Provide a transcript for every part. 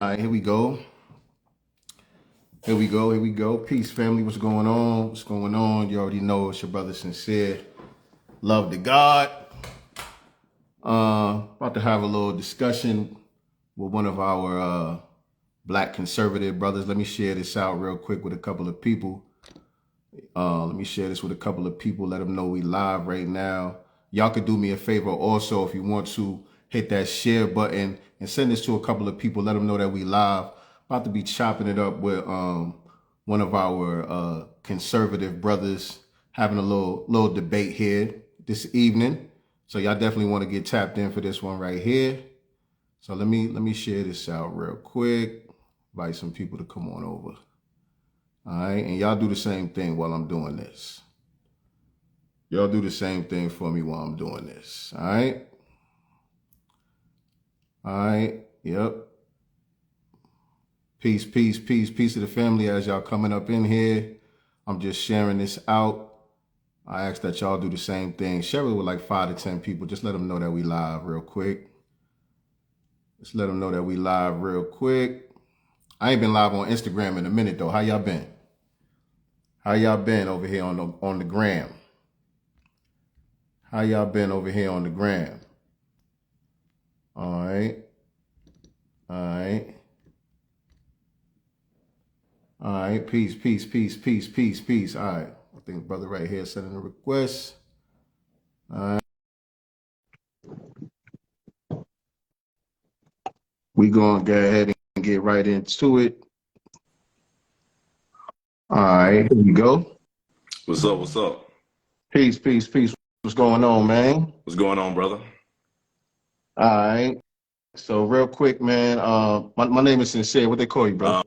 All right, here we go. Here we go. Here we go. Peace, family. What's going on? What's going on? You already know it's your brother Sincere. Love to God. About to have a little discussion with one of our black conservative brothers. Let me share this out real quick with a couple of people. Let me share this with a couple of people. Let them know we live right now. Y'all could do me a favor also if you want to hit that share button and send this to a couple of people. Let them know that we live. About to be chopping it up with one of our conservative brothers, having a little debate here this evening. So y'all definitely want to get tapped in for this one right here. So let me share this out real quick. Invite some people to come on over. All right, and y'all do the same thing while I'm doing this. Y'all do the same thing for me while I'm doing this. All right. All right. Yep. Peace, peace, peace, peace to the family as y'all coming up in here. I'm just sharing this out. I ask that y'all do the same thing. Share it with like 5 to 10 people. Just let them know that we live real quick. Just let them know that we live real quick. I ain't been live on Instagram in a minute though. How y'all been? How y'all been over here on the gram? How y'all been over here on the gram? All right. All right. All right. Peace, peace, peace, peace, peace, peace. All right. I think brother right here sending a request. All right. We gonna go ahead and get right into it. All right. Here we go. What's up? What's up? Peace, peace, peace. What's going on, man? What's going on, brother? All right. So real quick, man. My name is Sincere. What they call you, bro? Um,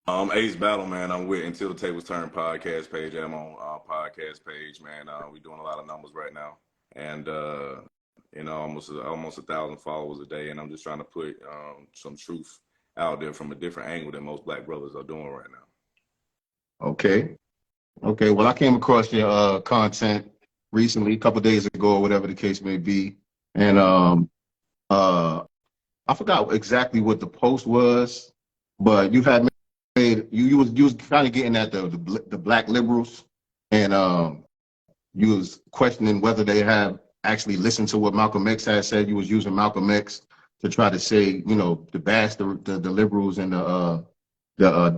I'm Ace Battle, man. I'm with Until the Tables Turn podcast page. I'm on podcast page, man. We're doing a lot of numbers right now, and almost 1,000 followers a day. And I'm just trying to put some truth out there from a different angle than most black brothers are doing right now. Okay. Okay. Well, I came across your content recently, a couple days ago, or whatever the case may be, and uh, I forgot exactly what the post was, but you had made you was kind of getting at the black liberals, and you was questioning whether they have actually listened to what Malcolm X had said. You was using Malcolm X to try to say, to bash the liberals and the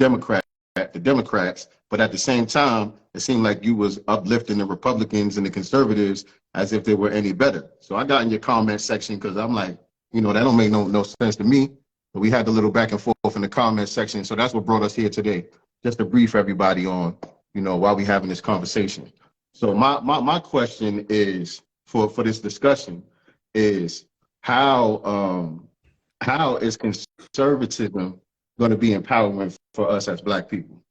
Democrats, but at the same time, it seemed like you was uplifting the Republicans and the conservatives as if they were any better. So I got in your comment section because I'm like, that don't make no sense to me. But we had the little back and forth in the comment section. So that's what brought us here today, just to brief everybody on, why we having this conversation. So my question is for this discussion is how is conservatism going to be empowering for us as black people?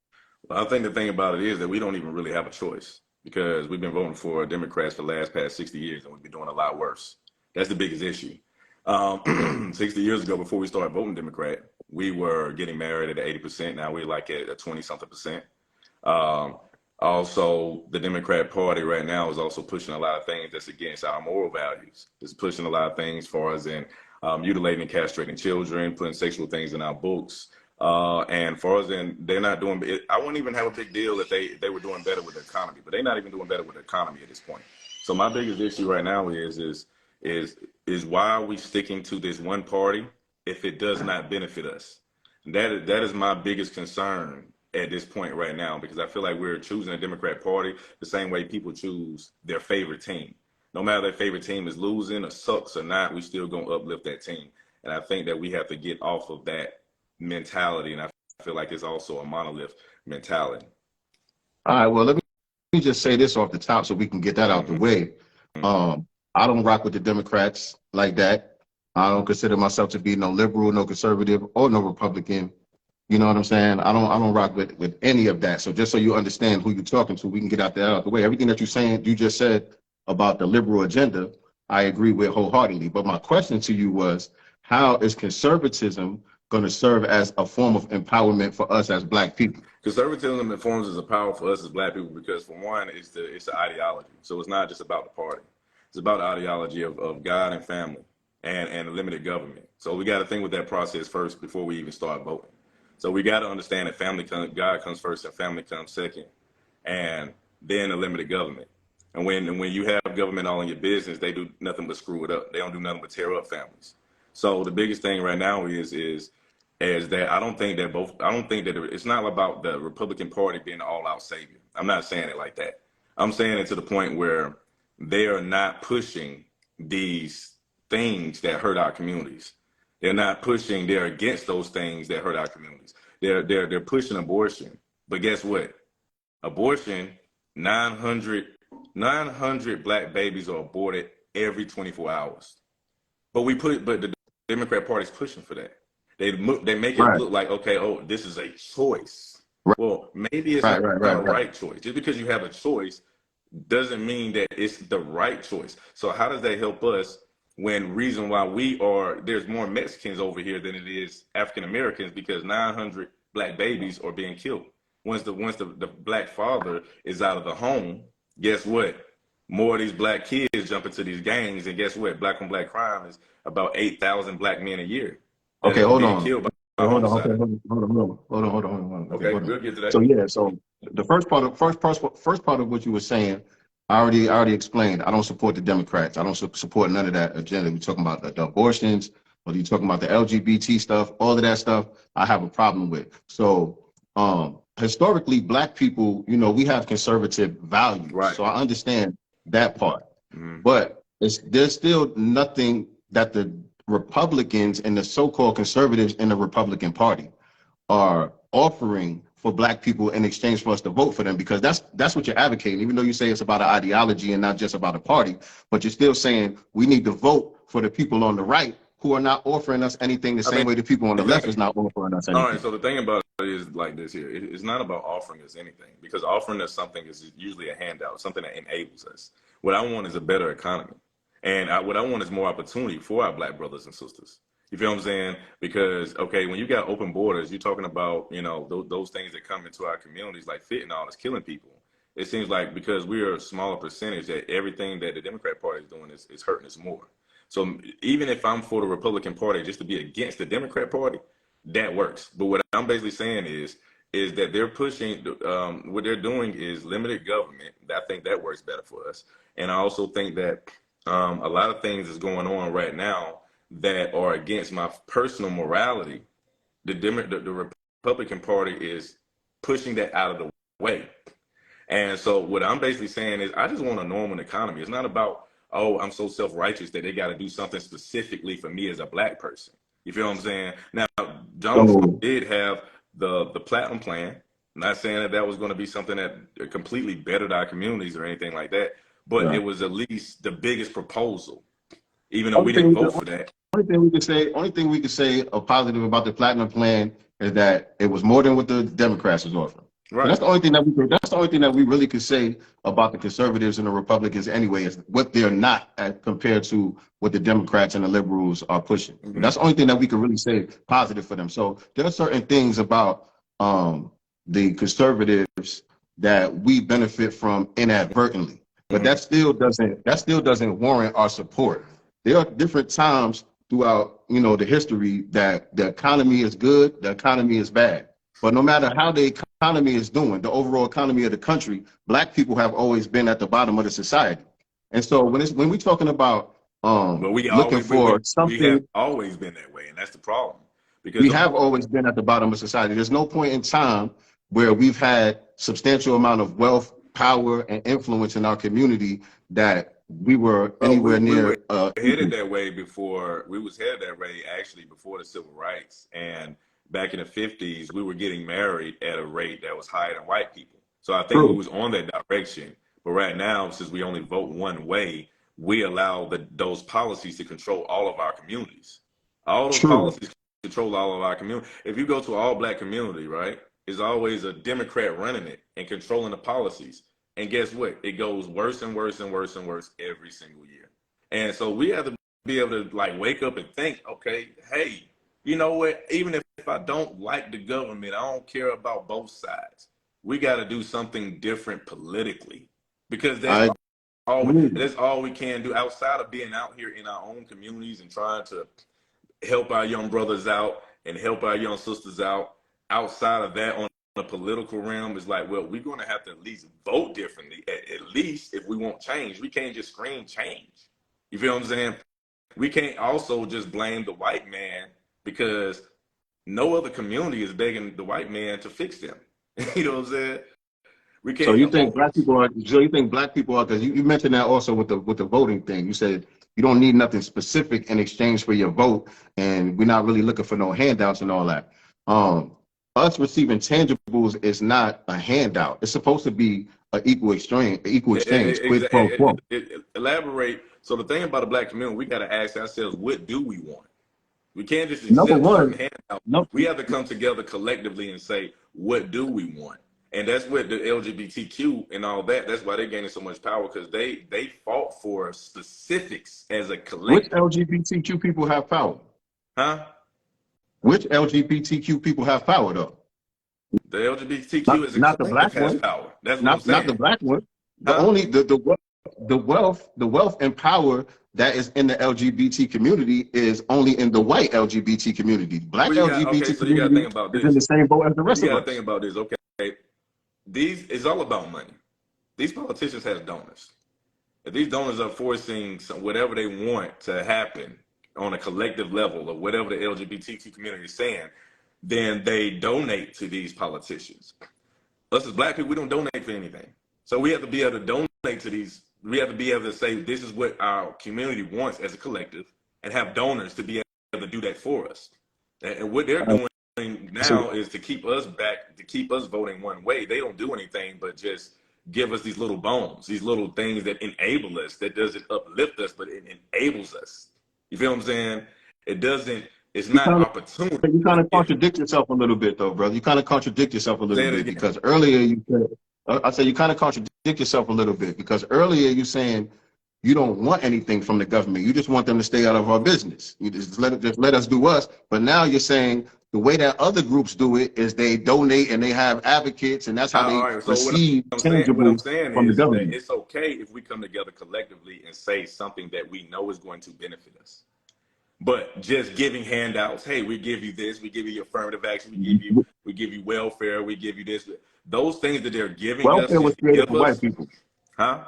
Well, I think the thing about it is that we don't even really have a choice because we've been voting for Democrats for the past 60 years, and we've been doing a lot worse. That's the biggest issue. 60 years ago, before we started voting Democrat, we were getting married at 80%. Now we're like at 20-something percent. Also, the Democrat Party right now is also pushing a lot of things that's against our moral values. It's pushing a lot of things for us in mutilating and castrating children, putting sexual things in our books. And for us, then they're not doing it. I wouldn't even have a big deal if they were doing better with the economy, but they're not even doing better with the economy at this point. So my biggest issue right now is why are we sticking to this one party if it does not benefit us? That is my biggest concern at this point right now, because I feel like we're choosing a Democrat Party the same way people choose their favorite team. No matter their favorite team is losing or sucks or not, we still gonna uplift that team. And I think that we have to get off of that mentality, and I feel like it's also a monolith mentality. All right, well, let me just say this off the top so we can get that out the way. I don't rock with the Democrats like that. I don't consider myself to be no liberal, no conservative, or no Republican. You know what I'm saying? I don't rock with any of that. So just so you understand who you're talking to, we can get out the way. Everything that you just said about the liberal agenda, I agree with wholeheartedly. But my question to you was, how is conservatism going to serve as a form of empowerment for us as black people? Conservatism informs as a power for us as black people because, for one, it's the ideology. So it's not just about the party. It's about the ideology of God and family and limited government. So we got to think with that process first before we even start voting. So we got to understand that God comes first and family comes second, and then a limited government. And when you have government all in your business, they do nothing but screw it up. They don't do nothing but tear up families. So the biggest thing right now is that I don't think that it's not about the Republican Party being the all out savior. I'm not saying it like that. I'm saying it to the point where they are not pushing these things that hurt our communities. They're against those things that hurt our communities. They're pushing abortion. But guess what? Abortion, 900 black babies are aborted every 24 hours. But the Democrat Party's pushing for that. They make it Right, look like, okay, oh, this is a choice. right, Well, maybe it's right, not right, a right, right. right choice. Just because you have a choice doesn't mean that it's the right choice. So how does that help us when reason why there's more Mexicans over here than it is African Americans, because 900 black babies are being killed. Once the black father is out of the home, guess what? More of these black kids jump into these gangs, and guess what? Black on black crime is about 8,000 black men a year that Okay, are hold being on. killed by Hold on. Okay, homicide. hold on. Okay, Okay, hold on. we'll get to that. So yeah, so the first part of what you were saying, I already explained. I don't support the Democrats. I don't support none of that agenda. We're talking about the abortions, or you talking about the LGBT stuff, all of that stuff. I have a problem with. So historically, black people, we have conservative values. Right. So I understand that part, Mm-hmm. but there's still nothing that the Republicans and the so-called conservatives in the Republican Party are offering for black people in exchange for us to vote for them, because that's what you're advocating. Even though you say it's about an ideology and not just about a party, but you're still saying we need to vote for the people on the right who are not offering us anything the I same mean, way the people on the the left thing, is not offering us all right. anything. So the thing about it is like this here. It's not about offering us anything, because offering us something is usually a handout, something that enables us. What I want is a better economy, and what I want is more opportunity for our black brothers and sisters. You feel what I'm saying? Because okay, when you got open borders, you're talking about those things that come into our communities like fentanyl is killing people. It seems like because we are a smaller percentage, that everything that the Democrat Party is doing is hurting us more. So even if I'm for the Republican Party, just to be against the Democrat Party, that works. But what I'm basically saying is that they're pushing, what they're doing is limited government. I think that works better for us. And I also think that a lot of things is going on right now that are against my personal morality. The Republican Party is pushing that out of the way. And so what I'm basically saying is I just want a normal economy. It's not about, oh, I'm so self-righteous that they got to do something specifically for me as a black person. You feel what I'm saying? Now, Donald Trump So did have the platinum plan. I'm not saying that was going to be something that completely bettered our communities or anything like that, but yeah. it was at least the biggest proposal, even though Only we thing didn't we could, vote for that. only thing we could say a positive about the platinum plan is that it was more than what the Democrats was offering. So Right. that's the only thing that that's the only thing that we really could say about the conservatives and the Republicans anyway, is what they're not compared to what the Democrats and the liberals are pushing. So Mm-hmm. that's the only thing that we could really say positive for them. So there are certain things about the conservatives that we benefit from inadvertently, but Mm-hmm. that still doesn't warrant our support. There are different times throughout the history that the economy is good, the economy is bad. But no matter how the economy is doing, the overall economy of the country, black people have always been at the bottom of the society. And so when we're talking about But looking for we have something, always been that way, and that's the problem. Because we the have more always been at the bottom of society. There's no point in time where we've had substantial amount of wealth, power, and influence in our community that we were we anywhere were near headed equal. that way before. We was headed that way actually before the civil rights, and back in the 50s we were getting married at a rate that was higher than white people. So I think we True, was on that direction. But right now, since we only vote one way, we allow those policies to control all of our communities. All those true. policies control all of our community. If you go to an all black community, right, there's always a Democrat running it and controlling the policies. And guess what? It goes worse and worse and worse and worse every single year. And so we have to be able to like wake up and think, okay, hey, you know what? Even if I don't like the government, I don't care about both sides. We got to do something different politically, because I agree. that's all we can do outside of being out here in our own communities and trying to help our young brothers out and help our young sisters out. Outside of that, on the political realm, is like, well, we're going to have to at least vote differently. At least if we want change, we can't just scream change. You feel what I'm saying? We can't also just blame the white man because no other community is begging the white man to fix them. You know what I'm saying? We So can't. you think black people are? So you think black people are? Because you mentioned that also with the voting thing. You said you don't need nothing specific in exchange for your vote, and we're not really looking for no handouts and all that. Us receiving tangibles is not a handout. It's supposed to be an equal exchange, quid pro quo. Elaborate. So the thing about the black community, we got to ask ourselves, what do we want? We can't just Number accept certain one, handouts. no, We have to come together collectively and say, what do we want? And that's what the LGBTQ and all that, that's why they're gaining so much power, because they fought for specifics as a which collective. LGBTQ people have power? Huh? Which LGBTQ people have power though? The LGBTQ as a Not the black collective has one. power. That's what I'm Not the saying. black one. The Huh? only the wealth and power that is in the LGBT community is only in the white LGBT community. Black Well, you got, okay, LGBT so you got to community think about is in this. the same boat as the You rest of got to think us. about this. Okay. These is all about money. These politicians have donors. If these donors are forcing whatever they want to happen on a collective level or whatever the LGBTQ community is saying, then they donate to these politicians. Us as black people, we don't donate for anything. So we have to be able to donate to these. We have to be able to say, this is what our community wants as a collective, and have donors to be able to do that for us. And what they're doing So now is to keep us back, to keep us voting one way. They don't do anything but just give us these little bones, these little things that enable us, that doesn't uplift us, but it enables us. You feel what I'm saying? It doesn't, it's you not kind of opportunity, you kind it's of given. contradict yourself a little bit though, brother. You kind of contradict yourself a little Say it bit again. because earlier you said I said you kind of contradict yourself a little bit because earlier you saying you don't want anything from the government. You just want them to stay out of our business. You just let us do us. But now you're saying the way that other groups do it is they donate and they have advocates, and that's how All they right. So receive what I'm tangibles saying from the is that government. it's okay if we come together collectively and say something that we know is going to benefit us. But just giving handouts, hey, we give you this, we give you affirmative action, we give you welfare, we give you this. Those things that they're giving us Welfare was just to created give for white us, people. huh?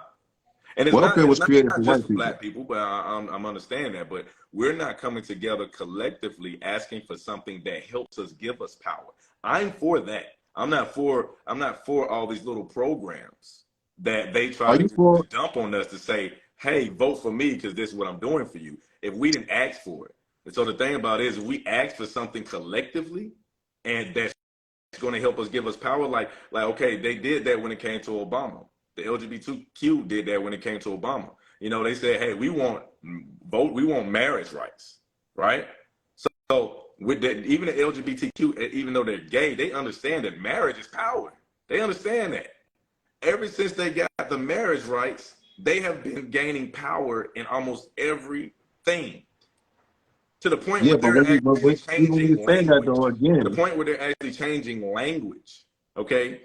And Welfare it's was not created for just white for people. black people, but I'm understanding that. But we're not coming together collectively asking for something that helps us, give us power. I'm for that. I'm not for all these little programs that they try Are to you for? dump on us to say, hey, vote for me because this is what I'm doing for you. If we didn't ask for it. And so the thing about it is we ask for something collectively and that's going to help us, give us power. Like okay, they did that when it came to Obama. The LGBTQ did that when it came to Obama. You know, they said, hey, we want we want marriage rights, right? So with that, even the LGBTQ, even though they're gay, they understand that marriage is power. They understand that. Ever since they got the marriage rights, they have been gaining power in almost everything to the point Yeah, where but they're actually even when you changing say that though, language. To the again, point where they're actually changing language. Okay,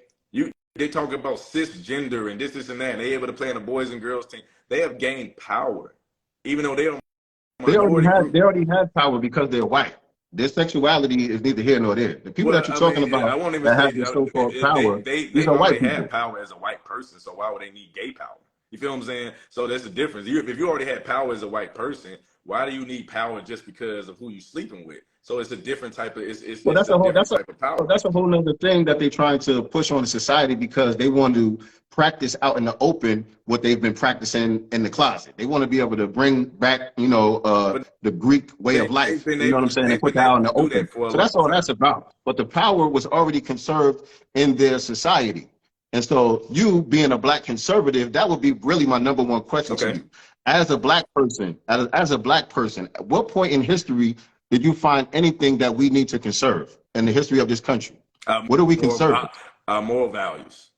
they talk about cisgender and this and that. And they able to play in the boys and girls team. They have gained power, even though they're a minority they group. already had power because they're white. Their sexuality is neither here nor there. The people Well, that you're I talking mean, I about won't even that say have this so-called power, they these are already white have people. power as a white person. So why would they need gay power? You feel what I'm saying? So that's the difference. If you already had power as a white person, why do you need power just because of who you're sleeping with? So it's a different type of Well, it's a different type of power. that's a whole nother thing that they're trying to push on the society because they want to practice out in the open what they've been practicing in the closet. They want to be able to bring back, But the Greek way of life. You know what I'm saying? And they've put been that out able in to the do open. that for a So long that's all time. that's about. But the power was already conserved in their society. And so you being a black conservative, that would be really my number one question to Okay. you. As a black person, as a black person, at what point in history did you find anything that we need to conserve in the history of this country? Our What are we moral, conserving? our moral values.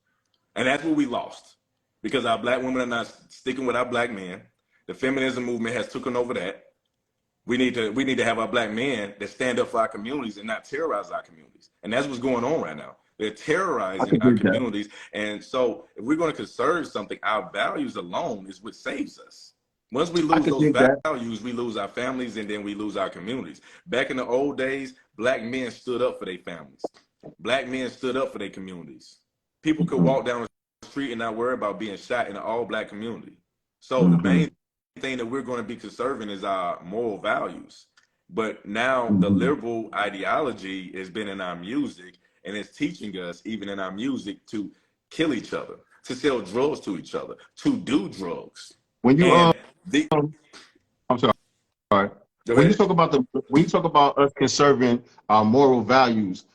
And that's what we lost because our black women are not sticking with our black men. The feminism movement has taken over that. We need to have our black men that stand up for our communities and not terrorize our communities. And that's what's going on right now. They're I terrorizing could our dig that. communities. And so if we're going to conserve something, our values alone is what saves us. Once we I lose could those dig that. values, we lose our families and then we lose our communities. Back in the old days, black men stood up for their families. Black men stood up for their communities. People could Mm-hmm. walk down the street and not worry about being shot in an all black community. So the Mm-hmm. main thing that we're going to be conserving is our moral values. But now the Mm-hmm. liberal ideology has been in our music and it's teaching us, even in our music, to kill each other, to sell drugs to each other, to do drugs. When you And the I'm sorry. Go When you ahead. talk about us conserving our moral values,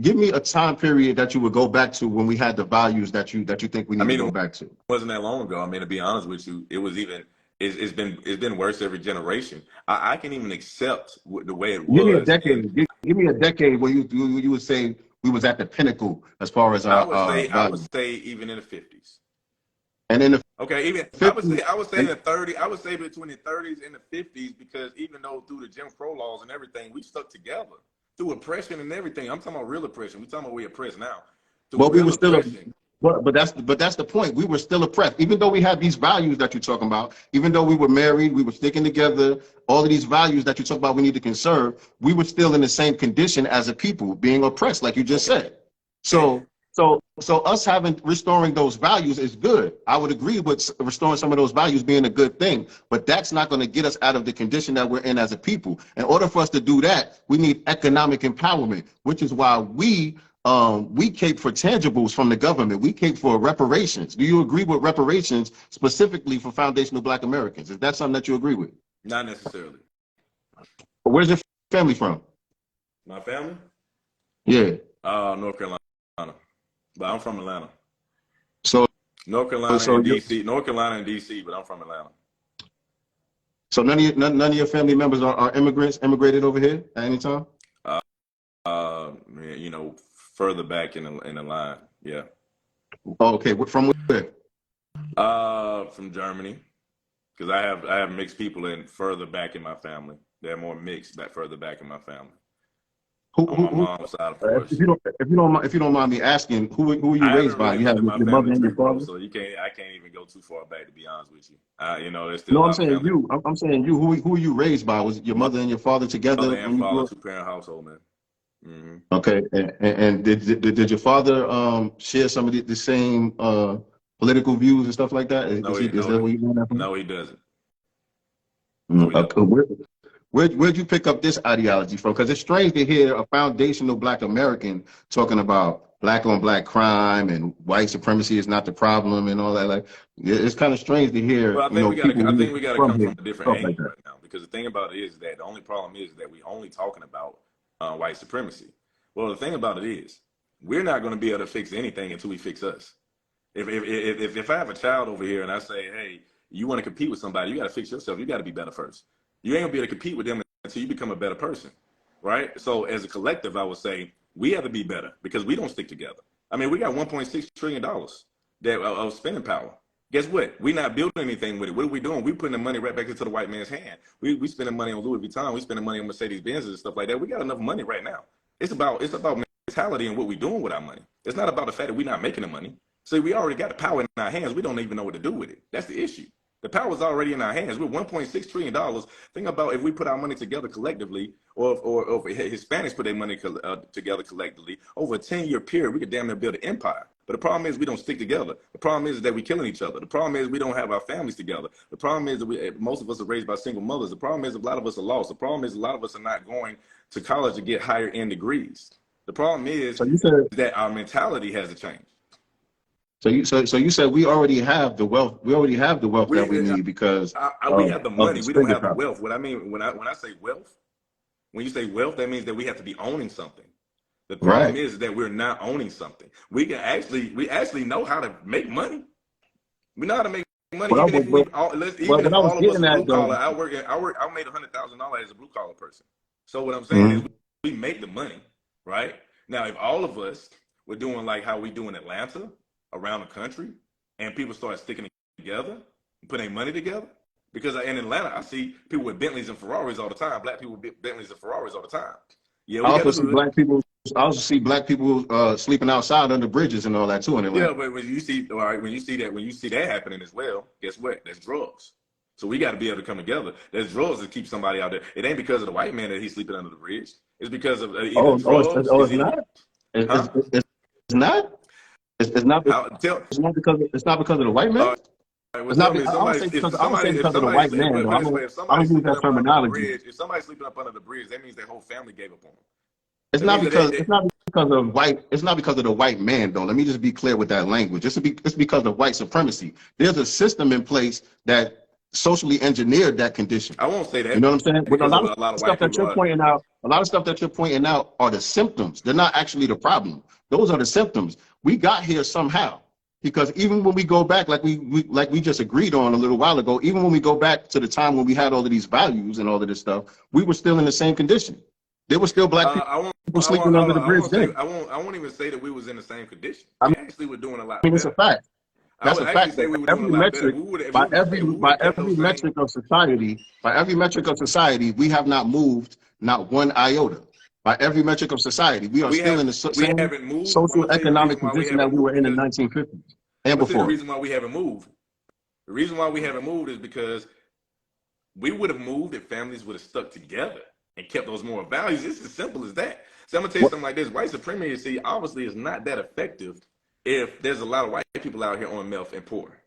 give me a time period that you would go back to when we had the values that you think we I need to mean, go it back to. wasn't that long ago. I mean, to be honest with you, it was even it's been worse every generation. I can even accept the way it Give me a was, and decade. Give me a decade where you would say we was at the pinnacle as far as our I would values. say even in the 50s. And in the Okay, even 50s, I would say in and the 30s. I would say between the 30s and the 50s because even though through the Jim Crow laws and everything, we stuck together through oppression and everything. I'm talking about real oppression. We talking about we oppressed now through but we real were still oppression. but that's the point. We were still oppressed, even though we had these values that you're talking about. Even though we were married, we were sticking together. All of these values that you talk about, we need to conserve. We were still in the same condition as a people, being oppressed, like you just said. Okay. So us having restoring those values is good. I would agree with restoring some of those values being a good thing, but that's not going to get us out of the condition that we're in as a people. In order for us to do that, we need economic empowerment, which is why we cape for tangibles from the government. We cape for reparations. Do you agree with reparations specifically for foundational Black Americans? Is that something that you agree with? Not necessarily. Where's your family from? My family, Yeah. North Carolina, but I'm from Atlanta. So North Carolina so and you DC, North Carolina and DC, but I'm from Atlanta. so none of your family members are immigrants, immigrated over here at any time? Uh, you know, further back in the line, yeah. Oh, okay, from where? From Germany, because I have mixed people in further back in my family. They're more mixed back further back in my family. On my Who mom's side, of course. if you don't mind me asking, who were you I raised haven't by? really You have looked at my your mother family and your tree, bro. father? So I can't even go too far back to be honest with you. You know, there's still a No, I'm lot of saying family. you. I'm saying you. Who were you raised by? Was it your mother and your father together Mother and when you father, grew up? 2-parent household, man. Hmm. Okay, and did your father share some of the same political views and stuff like that? No, Is that where you learned that from? no, he doesn't. No, he Mm, doesn't. okay. Where'd you pick up this ideology from? Because it's strange to hear a foundational Black American talking about Black on Black crime and white supremacy is not the problem and all that. Like, it's kind of strange to hear, Well, people I who think we got to from come here from a different talk like angle that. right now because the thing about it is that the only problem is that we only talking about white supremacy. Well, the thing about it is we're not going to be able to fix anything until we fix us. If I have a child over here and I say, hey, you want to compete with somebody, you got to fix yourself. You got to be better first. You ain't gonna be able to compete with them until you become a better person, right? So as a collective, I would say we have to be better because we don't stick together. I mean, we got $1.6 trillion that of spending power. Guess what? We're not building anything with it. What are we doing? We putting the money right back into the white man's hand. We spending money on Louis Vuitton. We spending money on Mercedes Benz and stuff like that. We got enough money right now. It's about mentality and what we're doing with our money. It's not about the fact that we're not making the money. See, we already got the power in our hands. We don't even know what to do with it. That's the issue. The power is already in our hands. We're $1.6 trillion. Think about if we put our money together collectively, or if Hispanics put their money together collectively over a 10-year period, we could damn near build an empire. But the problem is we don't stick together. The problem is that we're killing each other. The problem is we don't have our families together. The problem is that most of us are raised by single mothers. The problem is a lot of us are lost. The problem is a lot of us are not going to college to get higher end degrees. The problem is So you said that our mentality has to change. so you said we already have the wealth. We already have the wealth that we We need because we have the of the money. We don't spending have the power. wealth. What I mean when I say wealth, when you say wealth, that means that we have to be owning something. The problem Right. is that we're not owning something. We actually know how to make money. We know how to make money, But, I, even if but, we all but even what if I was all of us getting are at blue though. collar. I made $100,000 as a blue collar person. So what I'm saying is Mhm. we make the money, right? Now if all of us were doing like how we do in Atlanta, around the country, and people start sticking together, putting their money together. Because in Atlanta, I see people with Bentleys and Ferraris all the time. Black people with Bentleys and Ferraris all the time. Yeah, I we got also the see hood. black people. I also see black people sleeping outside under bridges and all that too in Yeah, Atlanta. but when you see, all right, when you see that happening as well, guess what? That's drugs. So we got to be able to come together. There's drugs that keep somebody out there. It ain't because of the white man that he's sleeping under the bridge. It's because of either drugs. It's not. Huh? It's not. It's not. How tell? It's not because of the white man. Well, It's not. tell me, if I don't somebody, say if because somebody, if of the somebody, white man though. put it this way, if I somebody's don't use sleeping that up under the terminology. bridge, if somebody's sleeping up under the bridge, that means their whole family gave up on them. It's That not means that because it's not because of white. It's not because of the white man though. Let me just be clear with that language. It's because of white supremacy. There's a system in place that socially engineered that condition. I won't say that You know what I'm saying? With because a lot of stuff white that people you're are. pointing out, a lot of stuff that you're pointing out are the symptoms. They're not actually the problem. Those are the symptoms. We got here somehow. Because even when we go back, like we just agreed on a little while ago, even when we go back to the time when we had all of these values and all of this stuff, we were still in the same condition. There were still black people sleeping under the bridge then. I won't even say that we was in the same condition. I We actually were doing a lot mean, it's a better. fact. I That's would a actually fact. say That we were doing a every lot better. metric, If we would have kept those same. by every metric of society, we have not moved not one iota. By every metric of society, we are still in the We same haven't moved. I'm social gonna tell you the economic reason why we position that haven't we were moved in the because 1950s I'm and gonna tell you the before. reason why we haven't moved. The reason why we haven't moved is because we would have moved if families would have stuck together and kept those moral values. It's as simple as that. So I'm gonna tell you something like this: white supremacy obviously is not that effective if there's a lot of white people out here on meth and poor.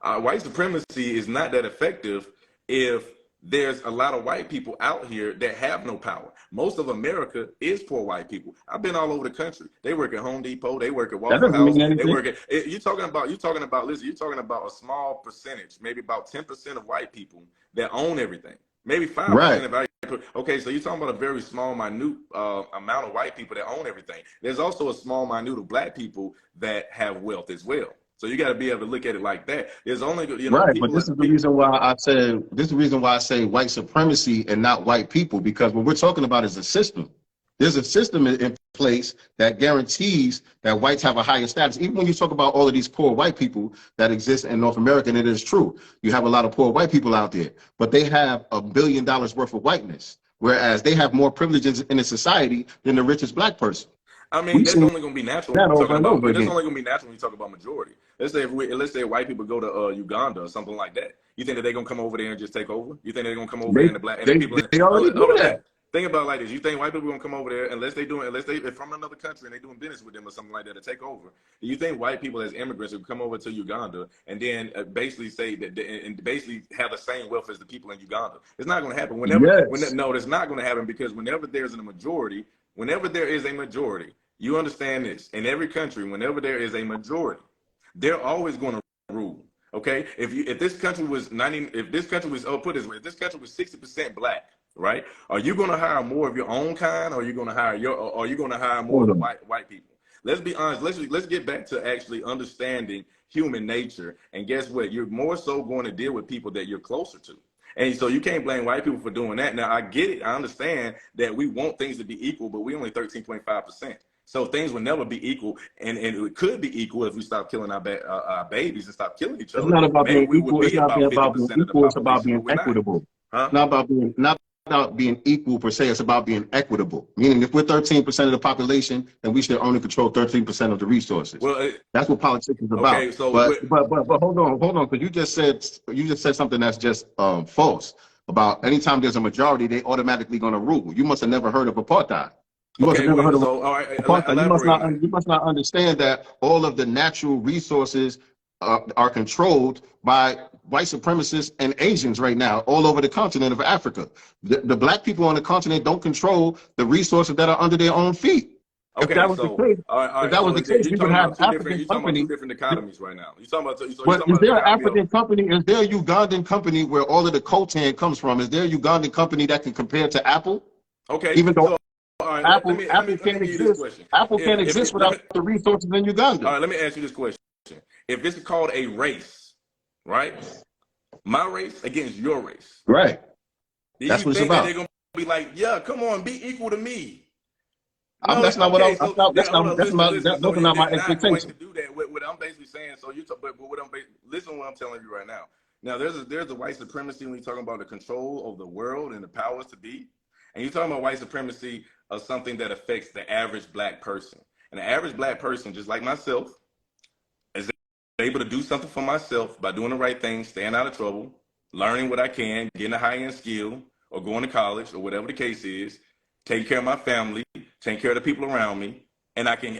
White supremacy is not that effective if there's a lot of white people out here that have no power. Most of America is poor white people. I've been all over the country. They work at Home Depot. They work at That Waffle doesn't House. mean They anything. work at. Listen, you're talking about a small percentage, maybe about 10% of white people that own everything. Maybe 5% Right. of white people. Okay, so you're talking about a very small, minute amount of white people that own everything. There's also a small, minute of black people that have wealth as well. So you got to be able to look at it like that. There's only, Right, but people. this is the reason why I say white supremacy and not white people, because what we're talking about is a system. There's a system in place that guarantees that whites have a higher status. Even when you talk about all of these poor white people that exist in North America, and it is true, you have a lot of poor white people out there, but they have $1 billion worth of whiteness, whereas they have more privileges in the society than the richest black person. I mean, We've that's seen only going to be natural. that over Talking and about, over that's again. only going to be natural when you talk about majority. Let's say white people go to Uganda or something like that. You think that they're going to come over there and just take over? You think they're going to come over there They and the black and the people? they already do that. Think about it like this. You think white people are going to come over there unless they're from another country and they're doing business with them or something like that to take over? Do you think white people as immigrants will come over to Uganda and then basically say that and basically have the same wealth as the people in Uganda? It's not going to happen. Yes. No, it's not going to happen because whenever there is a majority, you understand this. In every country, whenever there is a majority, they're always going to rule. Okay, if this country was 90, if this country was put it this way, if this country was 60% black, right? Are you going to hire more of your own kind, or are you going to hire more of the white people? Let's be honest. Let's get back to actually understanding human nature. And guess what? You're more so going to deal with people that you're closer to. And so you can't blame white people for doing that. Now I get it. I understand that we want things to be equal, but we only 13.5%. So things will never be equal, and it could be equal if we stop killing our babies and stop killing each It's other. not about Maybe being we would equal. It's be not about about being 50% of the equal. It's about population, being but we're not. equitable. Huh? It's not about being equal per se. It's about being equitable. Meaning, if we're 13% of the population, then we should only control 13% of the resources. Well, That's what politics is about. okay. So, But hold on, because you just said something that's just false about anytime there's a majority, they automatically going to rule. You must have never heard of apartheid. You must have okay. never heard of So, all right. apartheid. Elaborate on that. You must not understand that all of the natural resources are controlled by white supremacists and Asians right now all over the continent of Africa. The black people on the continent don't control the resources that are under their own feet. If Okay, that was the so case, all right. if that So was the case, we would have African you're talking about two company. different dichotomies right now. You're talking about But is a there an dichotomy of African company? Is there a Ugandan company where all of the coltan comes from? Is there a Ugandan company that can compare to Apple? okay. Even though So all right, Apple let me can't give you this exist. question. Apple can't If exist let without me the resources in Uganda. All right, let me ask you this question. If it's called a race, right? My race against your race. Right. Do That's you what it's think that about. they're gonna be like, yeah, come on, be equal to me? I'm, No, that's not what okay, I'm. so Hold on, so those are not my they're not going to expectations. do that. What I'm basically saying, listen to what I'm telling you right now. Now, there's a white supremacy when you're talking about the control of the world and the powers to be, and you're talking about white supremacy of something that affects the average black person. And the average black person, just like myself, is able to do something for myself by doing the right thing, staying out of trouble, learning what I can, getting a high-end skill, or going to college, or whatever the case is, taking care of my family, taking care of the people around me, and I can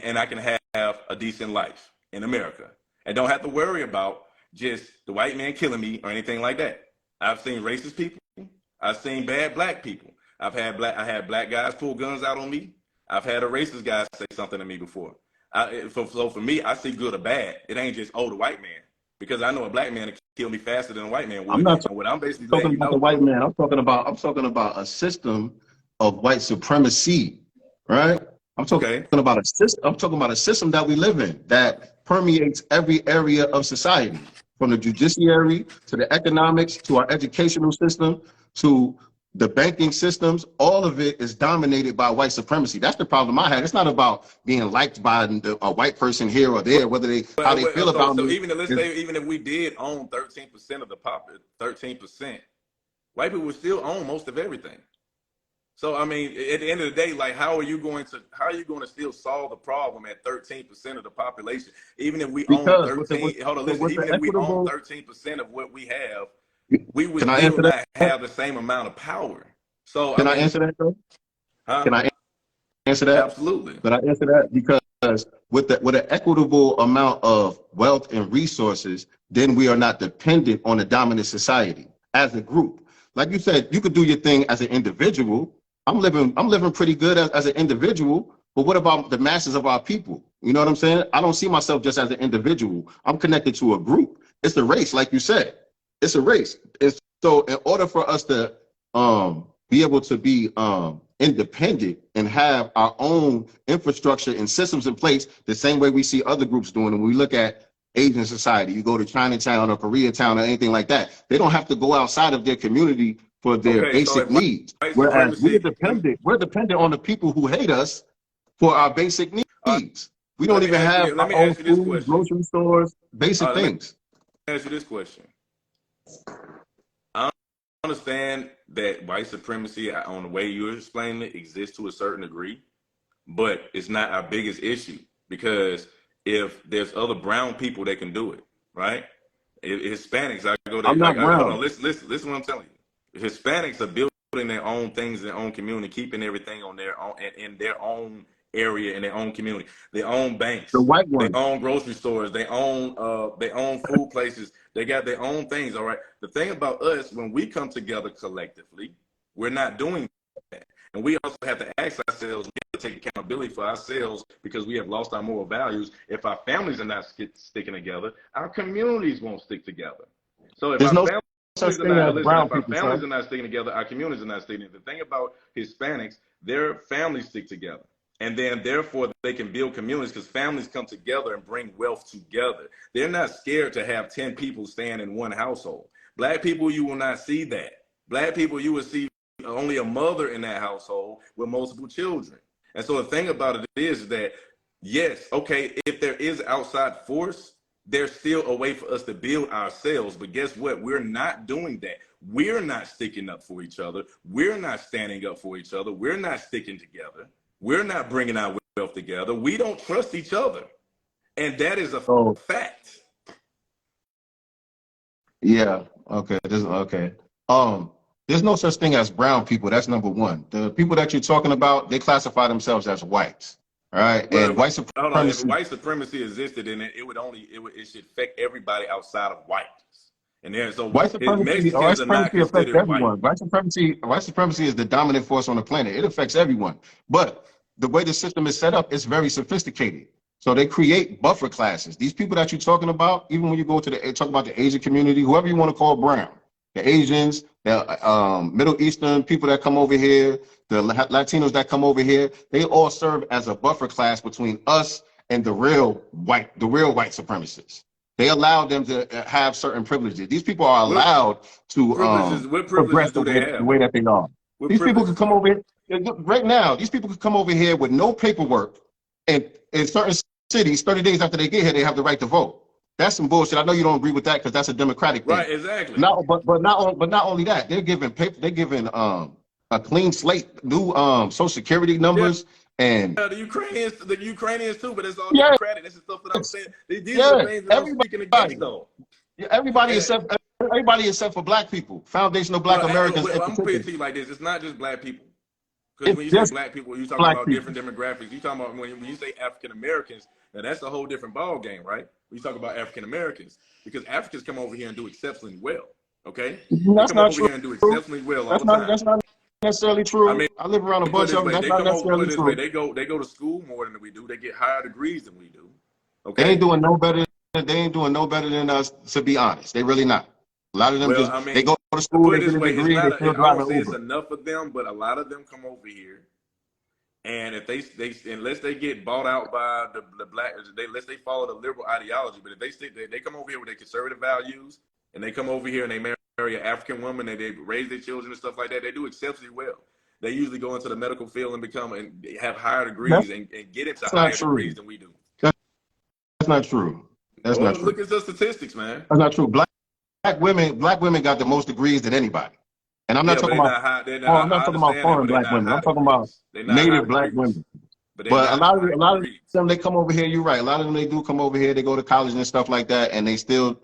have a decent life in America, and don't have to worry about just the white man killing me or anything like that. I've seen racist people. I've seen bad black people. I had black guys pull guns out on me. I've had a racist guy say something to me before. So for me, I see good or bad. It ain't just, oh, the white man, because I know a black man will kill me faster than a white man I'm would. not And what I'm basically talking letting you about the know, white man. I'm talking about a system of white supremacy, right? I'm talking okay, about a system. I'm talking about a system that we live in that permeates every area of society, from the judiciary to the economics to our educational system to the banking systems. All of it is dominated by white supremacy. That's the problem I had. It's not about being liked by a white person here or there, whether they how they feel about so me. even if, let's say, even if we did own 13% of the 13%, white people would still own most of everything. So I mean, at the end of the day, like, how are you going to still solve the problem at 13% of the population? Even if we own Because with 13, hold on, listen, with the even if we own equitable, 13% of what we have, we would can I still answer that? not have the same amount of power. So I Can I mean, answer that though? huh? Can I answer that? Absolutely. Can I answer that? Because with an equitable amount of wealth and resources, then we are not dependent on a dominant society as a group. Like you said, you could do your thing as an individual. I'm living pretty good as an individual. But what about the masses of our people? You know what I'm saying? I don't see myself just as an individual. I'm connected to a group. It's a race, like you said. It's a race. And so in order for us to be able to be independent and have our own infrastructure and systems in place the same way we see other groups doing. And when we look at Asian society, you go to Chinatown or Koreatown or anything like that, they don't have to go outside of their community for their Okay, so basic if needs. white Whereas supremacy, we're dependent on the people who hate us for our basic uh, needs. We don't even have let our me own ask you this food, question. grocery stores, basic Let me things. ask you this question. I understand that white supremacy, on the way you're explaining it, exists to a certain degree, but it's not our biggest issue, because if there's other brown people that can do it, right? Hispanics, I go I'm to, not hold brown. on, listen what I'm telling you. Hispanics are building their own things in their own community, keeping everything on their own, in their own area, in their own community. They own The banks, white they ones. own grocery stores, they own food places, they got their own things. All right. The thing about us, when we come together collectively, we're not doing that. And we also have to ask ourselves, we have to take accountability for ourselves, because we have lost our moral values. If our families are not sticking together, our communities won't stick together. So if There's our no families such are thing not, as listen, brown if our people, sir. families are not sticking together, our communities are not sticking together. The thing about Hispanics, their families stick together. And then therefore they can build communities, because families come together and bring wealth together. They're not scared to have 10 people staying in one household. Black people, you will not see that. Black people, you will see only a mother in that household with multiple children. And so the thing about it is that, yes, okay, if there is outside force, there's still a way for us to build ourselves. But guess what? We're not doing that. We're not sticking up for each other. We're not standing up for each other. We're not sticking together. We're not bringing our wealth together. We don't trust each other. And that is a So fact. yeah, okay. Okay. There's no such thing as brown people. That's number one. The people that you're talking about, they classify themselves as whites. All right. Well, And white hold on. If supremacy. white supremacy existed, then it should affect everybody outside of whiteness. And then so White Mexicans are not supremacy affects considered white. everyone. White supremacy is the dominant force on the planet. It affects everyone. But the way the system is set up, it's very sophisticated. So they create buffer classes. These people that you're talking about, even when you go to talk about the Asian community, whoever you want to call brown, the Asians, the Middle Eastern people that come over here, the Latinos that come over here, they all serve as a buffer class between us and the real white supremacists. They allow them to have certain privileges. These people are What allowed to what progress privileges do they the have way though? that they are. What These people privileges could do come they? over here right now. These people could come over here with no paperwork, and in certain cities, 30 days after they get here, they have the right to vote. That's some bullshit. I know you don't agree with that because that's a democratic thing. Right, exactly. Not only that, they're giving paper. They're giving a clean slate, new social security Yeah, numbers, and the Ukrainians too, but it's all yeah, democratic. This is stuff that I'm saying. These are the yeah, things that I'm speaking against, though. everybody And, except everybody except for black people, foundational black Americans in I'm gonna put it particular. to you like this: it's not just black people. Because It's when you say just black people, you're talking black about people. different demographics. You're talking about when you say African Americans, now that's a whole different ball game, right? When you talk about African Americans, because Africans come over here and do exceptionally well. Okay, they That's come up not over true. here and do exceptionally well all That's the not time. that's not necessarily I true. mean, I live around a put it bunch this of them. way: That's they not come over. Put necessarily it this way: true. they go to school more than we do. They get higher degrees than we do. They ain't Okay. doing no better. They ain't doing no better than us, to be honest. They really not. A lot of them Well, just I they mean, go to school, put they it get this a way: it's degree, not. they still I won't driving say it's Uber. enough of them, but a lot of them come over here. And if they unless they get bought out by the black, unless they follow the liberal ideology, but if they come over here with their conservative values, and they come over here and they marry an African woman, and they raise their children and stuff like that, they do exceptionally well. They usually go into the medical field and become and have higher That's degrees and get into not higher degrees true. than we do. That's not true. That's not Well, look true. at the statistics, man. That's not true. Black women got the most degrees than anybody. And I'm not Yeah, but talking they're about not high. They're not. I'm not I talking about understand that, foreign but they're black not women. high I'm talking about degrees. They're not high native black degrees, women. but they're But not high a lot of degrees. them, they come over here. You're right. A lot of them, they do come over here. They go to college and stuff like that, and they still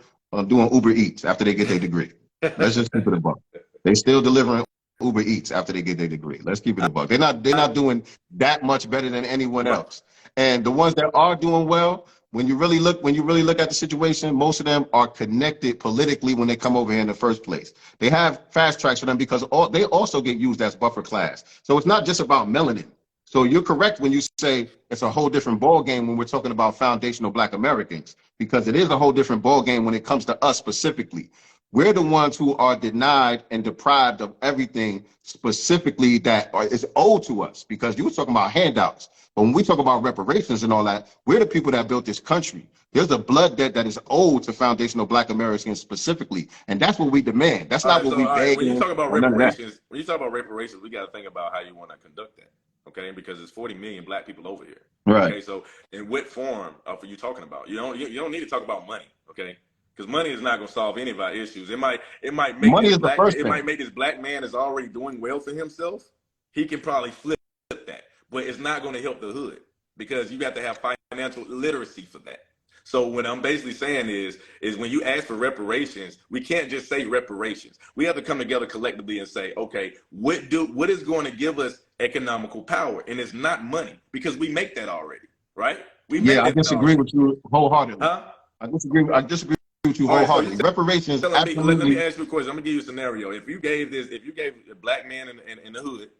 doing Uber Eats after they get their degree. Let's just keep it a buck. They still delivering Uber Eats after they get their degree. Let's keep it a buck. They're not doing that much better than anyone Right. else. And the ones that are doing well, when you really look at the situation, most of them are connected politically when they come over here in the first place. They have fast tracks for them because they also get used as buffer class. So it's not just about melanin. So you're correct when you say it's a whole different ball game when we're talking about foundational Black Americans, because it is a whole different ball game when it comes to us specifically. We're the ones who are denied and deprived of everything specifically is owed to us, because you were talking about handouts. But when we talk about reparations and all that, we're the people that built this country. There's a blood debt that is owed to foundational Black Americans specifically, and that's what we demand. That's not what we All right. beg When you talk about or none of that. reparations, we got to think about how you want to conduct that. Okay, because there's 40 million black people over here. Right. Okay, so in what form are you talking about? You don't need to talk about money. Okay, because money is not going to solve any of our issues. It might make Money is the first it might thing. make this black man is already doing well for himself. He can probably flip that, but it's not going to help the hood because you got to have financial literacy for that. So what I'm basically saying is when you ask for reparations, we can't just say reparations. We have to come together collectively and say, okay, what is going to give us economical power? And it's not money, because we make that already, right? We Yeah, make I that disagree already. with you wholeheartedly. Huh? I disagree with you All right, so you wholeheartedly. Reparations, telling me, let me absolutely. ask you a question. I'm gonna give you a scenario. If you gave a black man in the hood,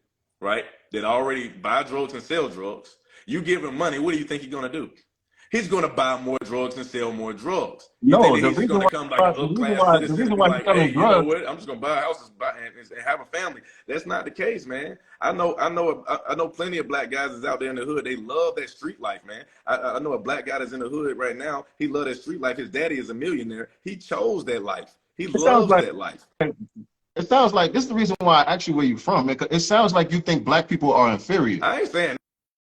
right, that already buy drugs and sell drugs, you give him money, what do you think he's gonna do? He's gonna buy more drugs and sell more drugs. You think No, that he's just gonna come like an upclass the citizen reason and be why he's like, hey, selling you know drugs, what? I'm just gonna buy houses and have a family. That's not the case, man. I know plenty of black guys that's out there in the hood. They love that street life, man. I know a black guy that's in the hood right now. He loves that street life. His daddy is a millionaire. He chose that life. He it sounds loves like that life. this is the reason why I asked you where you from. It sounds like you think black people are inferior. I ain't saying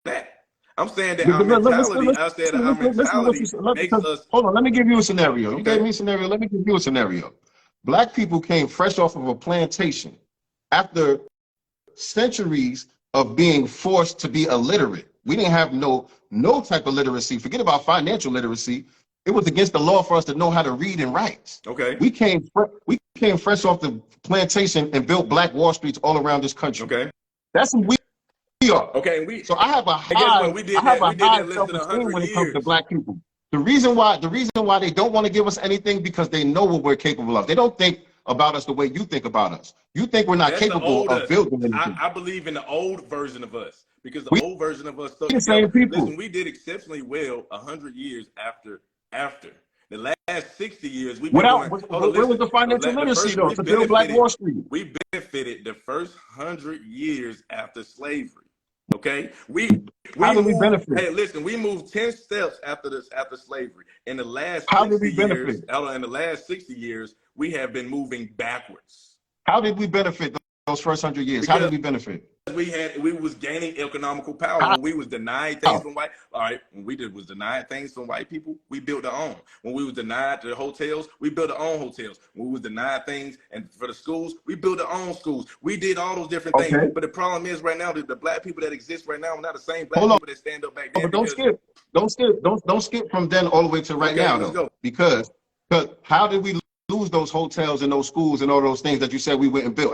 that. I'm saying that our Because mentality. I said that our listen what mentality makes because, us hold on, let me give you a scenario. You gave okay. me a scenario. Let me give you a scenario. Black people came fresh off of a plantation after centuries of being forced to be illiterate. We didn't have no type of literacy. Forget about financial literacy. It was against the law for us to know how to read and write. Okay. We came fresh off the plantation and built black Wall Streets all around this country. Okay. That's who we are. Okay. So I have And guess what? We did that. We did that less than self-esteem 100 when it comes to years. black people. The reason why they don't want to give us anything, because they know what we're capable of. They don't think about us the way you think about us. You think we're not That's the capable old of us. building anything. I believe in the old version of us, because the We old version of us stuck the together. same people. Listen, we did exceptionally well 100 years after. The last 60 years, we've been Without doing. Hold on, where was listen. the financial The literacy first though to build Black Wall Street? we benefited the first 100 years after slavery. Okay, we How did we moved. benefit? Hey, listen, we moved 10 steps after slavery. In the last How did 60 we years, benefit? in the last 60 years, we have been moving backwards. How did we benefit those first 100 years? How did Because we benefit? we was gaining economical power How? when we was denied things from white. All right, when we was denied things from white people, we built our own. When we was denied the hotels, we built our own hotels. When we was denied things and for the schools, we built our own schools. We did all those different things. Okay. But the problem is right now that the black people that exist right now are not the same black Hold on, people that stand up back then. but don't Because skip. Don't skip from then all the way to right okay, now let's though, go. because how did we lose those hotels and those schools and all those things that you said we went and built?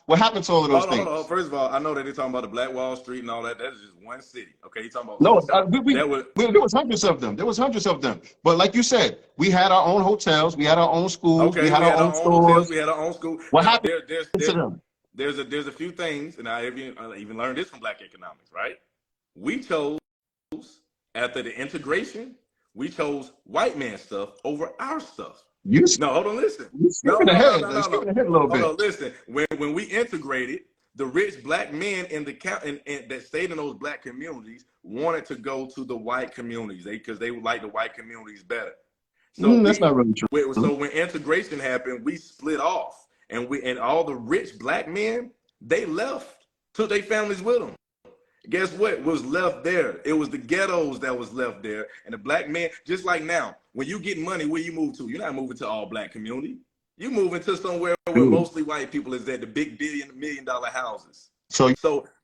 What happened to all of those Hold on, things? hold on. First of all, I know that they're talking about the Black Wall Street and all that. That is just one city. Okay, you're talking about No, so that was there was hundreds of them. There was hundreds of them. But like you said, we had our own hotels, we had our own schools, we okay. had We our had own our own hotels, stores. we had our own school. What Now happened to them? there's a few things, and I even learned this from Black economics, right? We chose after the integration, we chose white man stuff over our stuff. You No, hold on, listen. you No, skipping no, no, ahead, no, no, no. skipping ahead a little Hold bit. on, listen. When we integrated, the rich Black men in the that stayed in those Black communities wanted to go to the white communities because they like the white communities better. So That's not really true. so when integration happened, we split off, and all the rich Black men, they left, took their families with them. Guess what was left there? It was the ghettos that was left there, and the Black men. Just like now, when you get money, where you move to? You're not moving to all Black community. You moving to somewhere where mostly white people is at, the big $1 million houses. So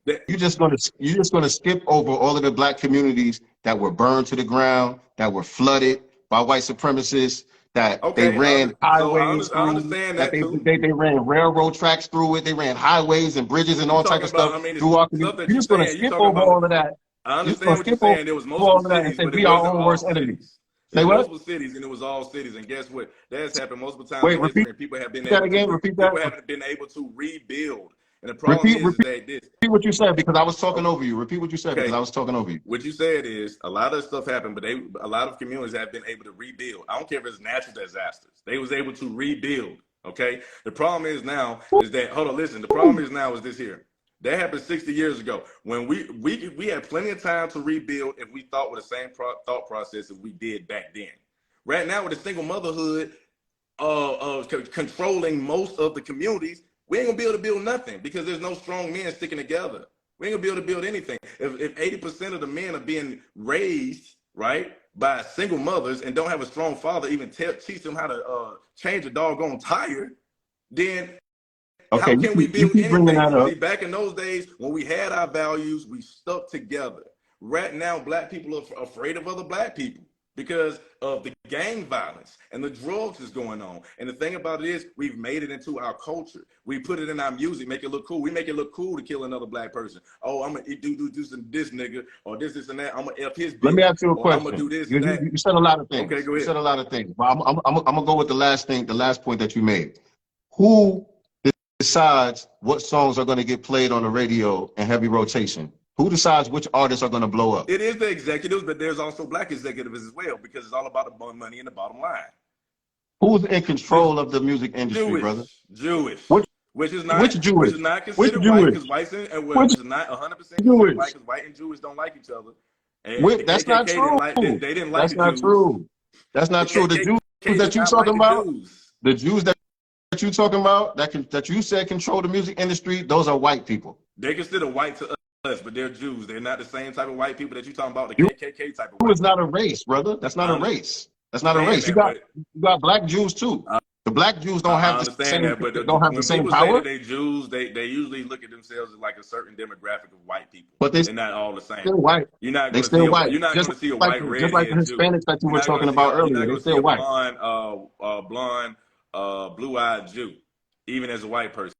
you're just gonna skip over all of the Black communities that were burned to the ground, that were flooded by white supremacists, that they ran highways I through, understand that that too. they ran railroad tracks through it, they ran highways and bridges and You all type talking of about? stuff I mean, through our it's stuff community. that You're you're just gonna saying. You skip talking over about? all of that. I You're just gonna understand what you're skip over saying. There was all multiple of that and cities, say but it we our wasn't own all worst enemy. cities. Say There's what? multiple cities, and it was all cities. And guess what? That has happened multiple times Wait, in history, and people have been that able again. to Repeat that. people haven't been able to rebuild. And the problem is that this. Repeat what you said because I was talking Okay, over you. Repeat what you said because I was talking over you. what you said is a lot of stuff happened, but a lot of communities have been able to rebuild. I don't care if it's natural disasters. They was able to rebuild. Okay. The problem is now is that hold on, listen. The problem is now is this here. That happened 60 years ago when we had plenty of time to rebuild if we thought with the same thought process as we did back then. Right now, with the single motherhood controlling most of the communities, we ain't gonna be able to build nothing because there's no strong men sticking together. We ain't gonna be able to build anything. If 80% of the men are being raised, right, by single mothers and don't have a strong father, even teach them how to change a doggone tire, then how Okay, can we you build keep bringing anything? that up. See, back in those days when we had our values, we stuck together. Right now, Black people are afraid of other Black people because of the gang violence and the drugs that's going on. And the thing about it is we've made it into our culture. We put it in our music, make it look cool. We make it look cool to kill another Black person. Oh, I'm gonna do this and this nigga, or this and that. I'm gonna F his bitch. Let me ask you a or I'm gonna question. do this and that. You said a lot of Okay, things. go You ahead. said a lot of things. But I'm gonna go with the last point that you made. Who decides what songs are going to get played on the radio in heavy rotation? Who decides which artists are going to blow up? It is the executives, but there's also Black executives as well because it's all about the money and the bottom line. Who's in control of the music industry, brother? Jewish. Which is not considered white because whites which is not 100% considered white because white and Jewish don't like each other. And the that's KKK not true. they didn't like that's the not Jews. True. That's not true. The Jews that you talking about, the Jews that you talking about that you said control the music industry, those are white people. They consider white to us, but they're Jews. They're not the same type of white people that you talking about. The KKK type of white. Jew is not a race, brother. That's not a race. That's not a race. You got Black Jews too. The Black Jews don't have the same, that, but don't have when the same people power. say that they Jews, they usually look at themselves as like a certain demographic of white people. But they're not all the same. Still white. You're not going to see you're not going to see a white redhead just like the Hispanics that you were talking about earlier. You're not They going to see still a white. blonde, blue-eyed Jew, even as a white person.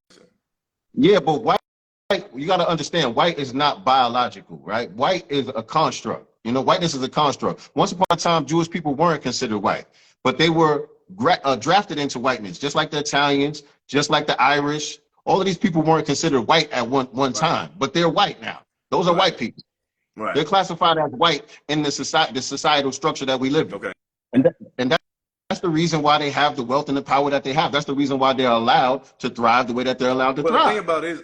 Yeah, but white, you got to understand, white is not biological, right? White is a construct. You know, whiteness is a construct. Once upon a time, Jewish people weren't considered white, but they were drafted into whiteness, just like the Italians, just like the Irish. All of these people weren't considered white at one time, but they're white now. Those are white people. Right. They're classified as white in the societal structure that we live in. Okay. And that's the reason why they have the wealth and the power that they have. That's the reason why they're allowed to thrive the way that they're allowed to thrive. The thing about it is,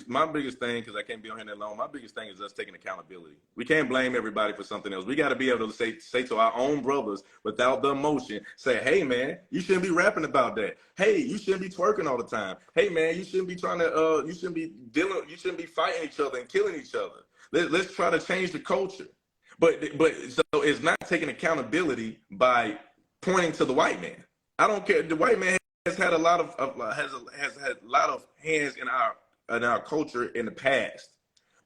my biggest thing, because I can't be on here that long, my biggest thing is us taking accountability. We can't blame everybody for something else. We got to be able to say to our own brothers without the emotion, say, hey, man, you shouldn't be rapping about that. Hey, you shouldn't be twerking all the time. Hey, man, you shouldn't be you shouldn't be fighting each other and killing each other. Let's try to change the culture. But so it's not taking accountability by pointing to the white man. I don't care. The white man has had a lot of has had a lot of hands in our culture in the past,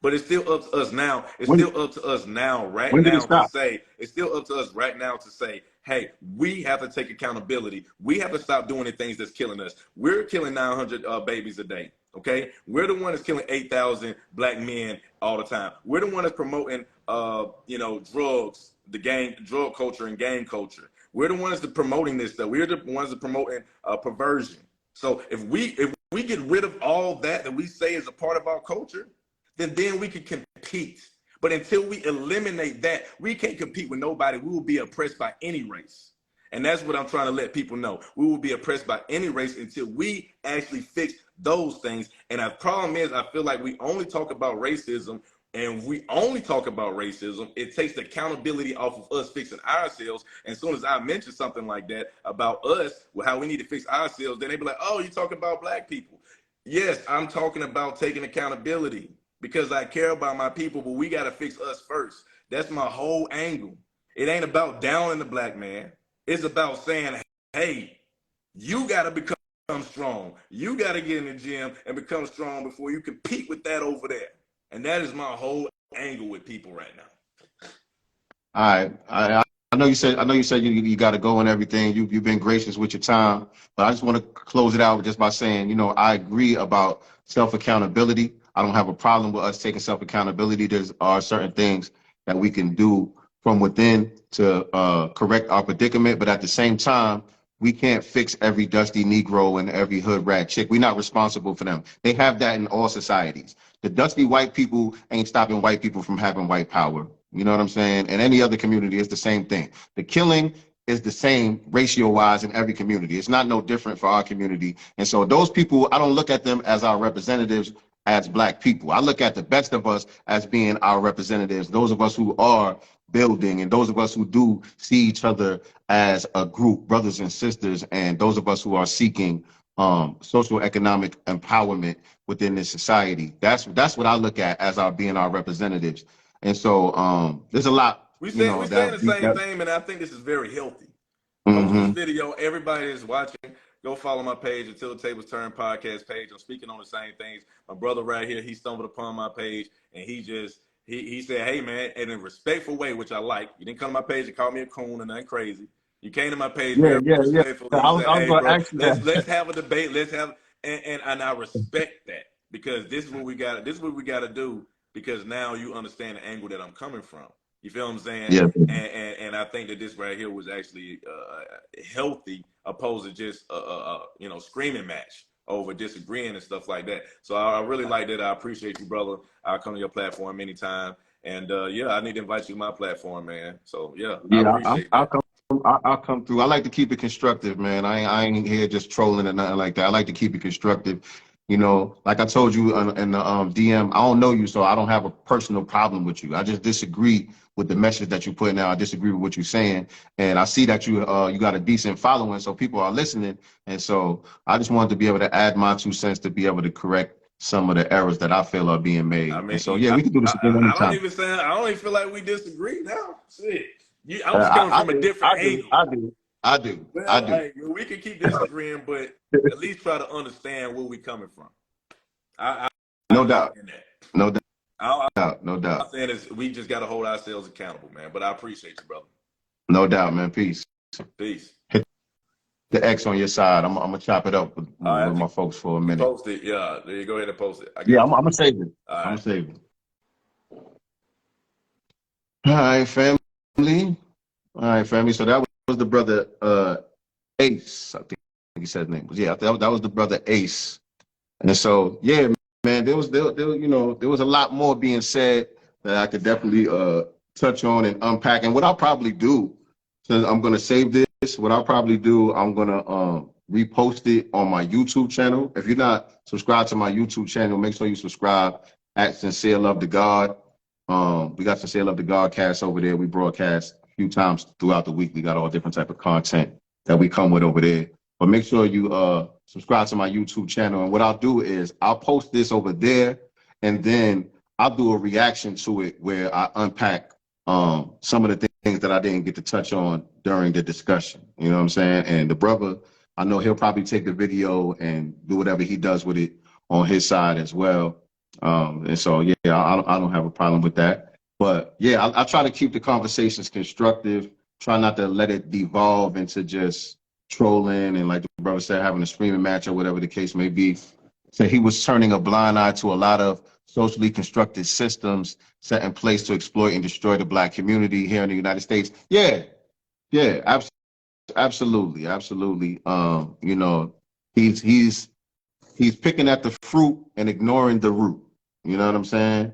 but it's still up to us now. It's still up to us now, right now, to say. It's still up to us right now to say, hey, we have to take accountability. We have to stop doing the things that's killing us. We're killing 900 babies a day. Okay, we're the one that's killing 8,000 black men all the time. We're the one that's promoting, drugs, drug culture and gang culture. We're the ones that promoting this stuff. We're the ones that promoting perversion. So if we get rid of all that we say is a part of our culture, then we can compete. But until we eliminate that, we can't compete with nobody. We will be oppressed by any race. And that's what I'm trying to let people know. We will be oppressed by any race until we actually fix those things. And the problem is, I feel like we only talk about racism, and we only talk about racism. It takes the accountability off of us fixing ourselves. And as soon as I mention something like that about us, how we need to fix ourselves, then they be like, oh, you talking about black people. Yes, I'm talking about taking accountability because I care about my people, but we got to fix us first. That's my whole angle. It ain't about downing the black man. It's about saying, hey, you got to become strong. You got to get in the gym and become strong before you compete with that over there. And that is my whole angle with people right now. All right. I know you said you got to go and everything. You've been gracious with your time, but I just want to close it out just by saying, I agree about self accountability. I don't have a problem with us taking self accountability. There are certain things that we can do from within to correct our predicament, but at the same time, we can't fix every dusty Negro and every hood rat chick. We're not responsible for them. They have that in all societies. The dusty white people ain't stopping white people from having white power. You know what I'm saying? In any other community, it's the same thing. The killing is the same ratio-wise in every community. It's not no different for our community. And so those people, I don't look at them as our representatives as black people. I look at the best of us as being our representatives, those of us who are building and those of us who do see each other as a group, brothers and sisters, and those of us who are seeking social economic empowerment within this society. That's what I look at as our being our representatives. And so there's a lot, we saying the same thing, and I think this is very healthy. Post this video. Everybody is watching. Go follow my page, Until the Tables Turn podcast page. I'm speaking on the same things. My brother right here, he stumbled upon my page, and he said, hey, man, in a respectful way, which I like. You didn't come to my page and call me a coon or nothing crazy. You came to my page very respectfully. I was said, hey, bro, that. let's have a debate. And I respect that because this is what we got. This is what we got to do because now you understand the angle that I'm coming from. You feel what I'm saying? Yeah. And I think that this right here was actually healthy, opposed to just screaming match over disagreeing and stuff like that. So I really like that. I appreciate you, brother. I'll come to your platform anytime. And I need to invite you to my platform, man. So I appreciate that. I'll come through. I like to keep it constructive, man. I ain't here just trolling or nothing like that. I like to keep it constructive. Like I told you in the DM, I don't know you, so I don't have a personal problem with you. I just disagree with the message that you're putting out. I disagree with what you're saying, and I see that you got a decent following, so people are listening. And so I just wanted to be able to add my 2 cents to be able to correct some of the errors that I feel are being made. I mean, and so we can do this again anytime. I don't even feel like we disagree now. Shit. I'm just coming from a different angle. I do. Hey, we can keep disagreeing, but at least try to understand where we're coming from. No doubt. No doubt. No doubt. I'm saying is we just got to hold ourselves accountable, man. But I appreciate you, brother. No doubt, man. Peace. Peace. Hit the X on your side. I'm gonna chop it up with my folks for a minute. Post it. Yeah. There you go ahead and post it. I'm gonna save it. I'm gonna save it. All right, family. So that was the brother Ace. I think he said his name was. Yeah, that was the brother Ace. And so man, there was a lot more being said that I could definitely touch on and unpack. And what I'll probably do, since I'm gonna save this, I'm gonna repost it on my YouTube channel. If you're not subscribed to my YouTube channel, make sure you subscribe at Sincere Love to God. We got Sincere Love to God cast over there. We broadcast a few times throughout the week. We got all different type of content that we come with over there. But make sure you subscribe to my YouTube channel. And what I'll do is I'll post this over there, and then I'll do a reaction to it where I unpack some of the things that I didn't get to touch on during the discussion. You know what I'm saying? And the brother, I know he'll probably take the video and do whatever he does with it on his side as well. And so, I don't have a problem with that. But I try to keep the conversations constructive. try not to let it devolve into just trolling and, like the brother said, having a screaming match or whatever the case may be. So he was turning a blind eye to a lot of socially constructed systems set in place to exploit and destroy the black community here in the United States. Yeah, yeah, absolutely, absolutely. You know, he's he's he's picking at the fruit and ignoring the root. You know what I'm saying?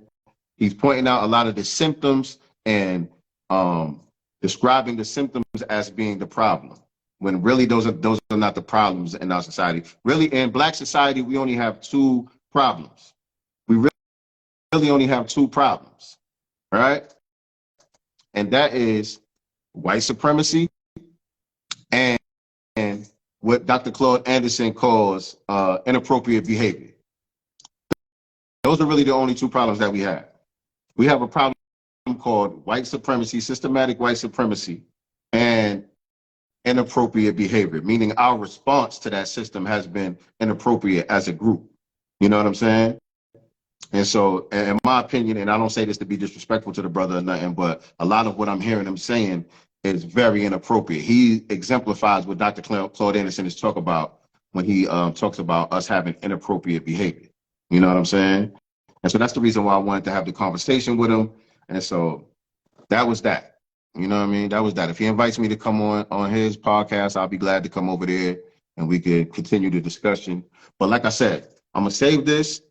He's pointing out a lot of the symptoms and um, describing the symptoms as being the problem, when really those are not the problems in our society. Really, in Black society, we only have two problems. We really only have two problems, right? And that is white supremacy and, and what Dr. Claude Anderson calls inappropriate behavior. Those are really the only two problems that we have. We have a problem called white supremacy, systematic white supremacy, and inappropriate behavior, meaning our response to that system has been inappropriate as a group. You know what I'm saying? And so, in my opinion, and I don't say this to be disrespectful to the brother or nothing, but a lot of what I'm hearing him saying is very inappropriate. He exemplifies what Dr. Claude Anderson is talking about when he talks about us having inappropriate behavior. You know what I'm saying? And so that's the reason why I wanted to have the conversation with him. And so that was that. You know what I mean? That was that. If he invites me to come on his podcast, I'll be glad to come over there and we could continue the discussion. But like I said, I'm gonna save this.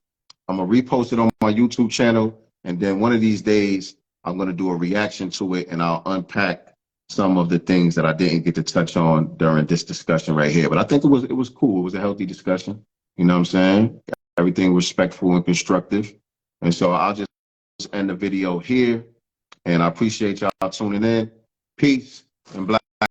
I'm gonna repost it on my YouTube channel, and then one of these days I'm gonna do a reaction to it, and I'll unpack some of the things that I didn't get to touch on during this discussion right here. But I think it was cool. It was a healthy discussion. You know what I'm saying? Everything respectful and constructive. And so I'll just end the video here. And I appreciate y'all tuning in. Peace and blessings.